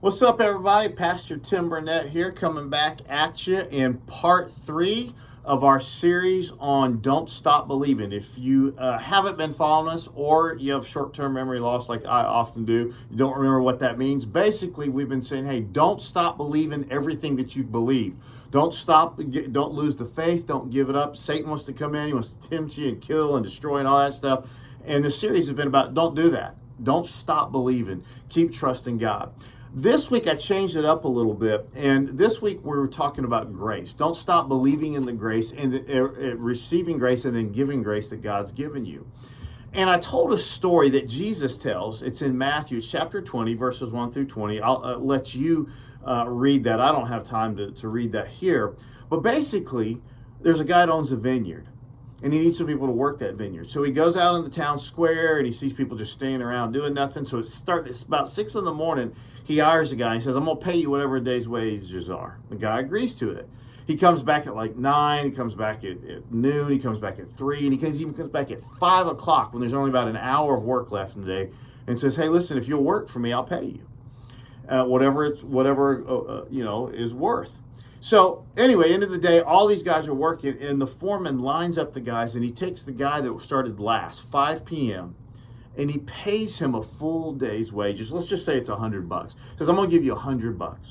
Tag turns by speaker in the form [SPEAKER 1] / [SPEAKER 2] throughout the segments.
[SPEAKER 1] What's up, everybody? Pastor Tim Burnett here, coming back at you in part 3 of our series on Don't Stop Believing. If you haven't been following us, or you have short-term memory loss like I often do, you don't remember what that means. Basically, we've been saying, hey, don't stop believing everything that you believe. Don't stop, don't lose the faith, don't give it up. Satan wants to come in, he wants to tempt you and kill and destroy and all that stuff. And the series has been about don't do that. Don't stop believing. Keep trusting God. This week I changed it up a little bit, and this week we were talking about grace. Don't stop believing in the grace and receiving grace and then giving grace that God's given you. And I told a story that Jesus tells. It's in Matthew chapter 20, verses 1 through 20. I'll let you read that. I don't have time to read that here. But basically, there's a guy that owns a vineyard, and he needs some people to work that vineyard. So he goes out in the town square, and he sees people just standing around doing nothing. So it's about 6 in the morning. He hires a guy. He says, I'm going to pay you whatever a day's wages are. The guy agrees to it. He comes back at like 9. He comes back at noon. He comes back at 3. And he even comes back at 5 o'clock when there's only about an hour of work left in the day, and says, hey, listen, if you'll work for me, I'll pay you. Whatever is worth. So anyway, end of the day, all these guys are working, and the foreman lines up the guys, and he takes the guy that started last, 5 p.m., and he pays him a full day's wages. Let's just say it's $100. Says, I'm going to give you $100.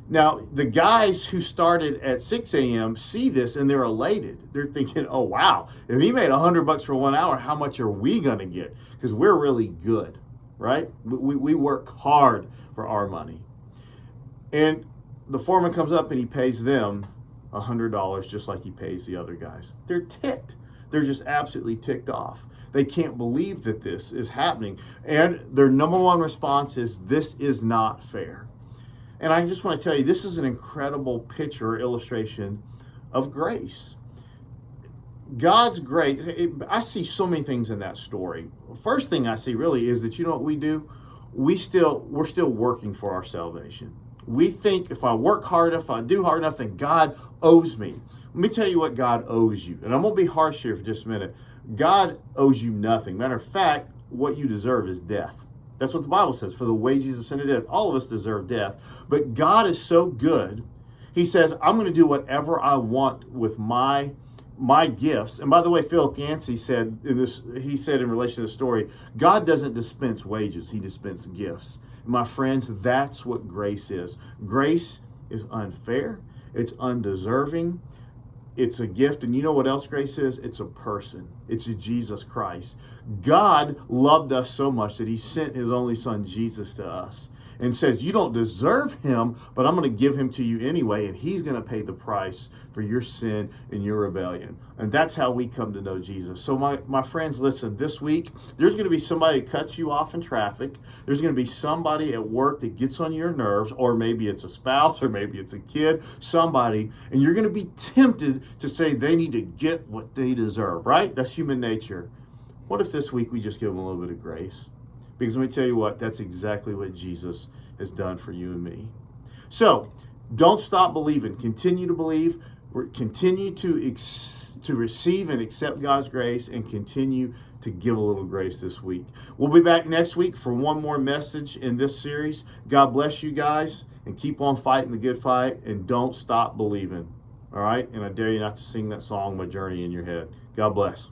[SPEAKER 1] Now, the guys who started at 6 a.m. see this, and they're elated. They're thinking, oh, wow, if he made $100 for 1 hour, how much are we going to get? Because we're really good, right? We work hard for our money. And the foreman comes up and he pays them $100 just like he pays the other guys. They're ticked. They're just absolutely ticked off. They can't believe that this is happening. And their number one response is, this is not fair. And I just want to tell you, this is an incredible picture or illustration of grace. God's grace, I see so many things in that story. First thing I see really is that, you know what we do? We're still working for our salvation. We think if I work hard enough, if I do hard enough, then God owes me. Let me tell you what God owes you. And I'm going to be harsh here for just a minute. God owes you nothing. Matter of fact, what you deserve is death. That's what the Bible says. For the wages of sin is death. All of us deserve death. But God is so good. He says, I'm going to do whatever I want with my gifts. And by the way, Philip Yancey said in relation to the story, God doesn't dispense wages. He dispenses gifts. My friends, that's what grace is. Grace is unfair. It's undeserving. It's a gift. And you know what else grace is? It's a person. It's Jesus Christ. God loved us so much that he sent his only son, Jesus, to us and says, you don't deserve him, but I'm going to give him to you anyway, and he's going to pay the price for your sin and your rebellion. And that's how we come to know Jesus. So my friends, listen, this week, there's going to be somebody that cuts you off in traffic. There's going to be somebody at work that gets on your nerves, or maybe it's a spouse, or maybe it's a kid, somebody, and you're going to be tempted to say they need to get what they deserve, right? That's human nature. What if this week we just give them a little bit of grace? Because let me tell you what, that's exactly what Jesus has done for you and me. So, don't stop believing. Continue to believe. Continue to receive and accept God's grace, and continue to give a little grace this week. We'll be back next week for one more message in this series. God bless you guys, and keep on fighting the good fight, and don't stop believing. All right? And I dare you not to sing that song, My Journey, in your head. God bless.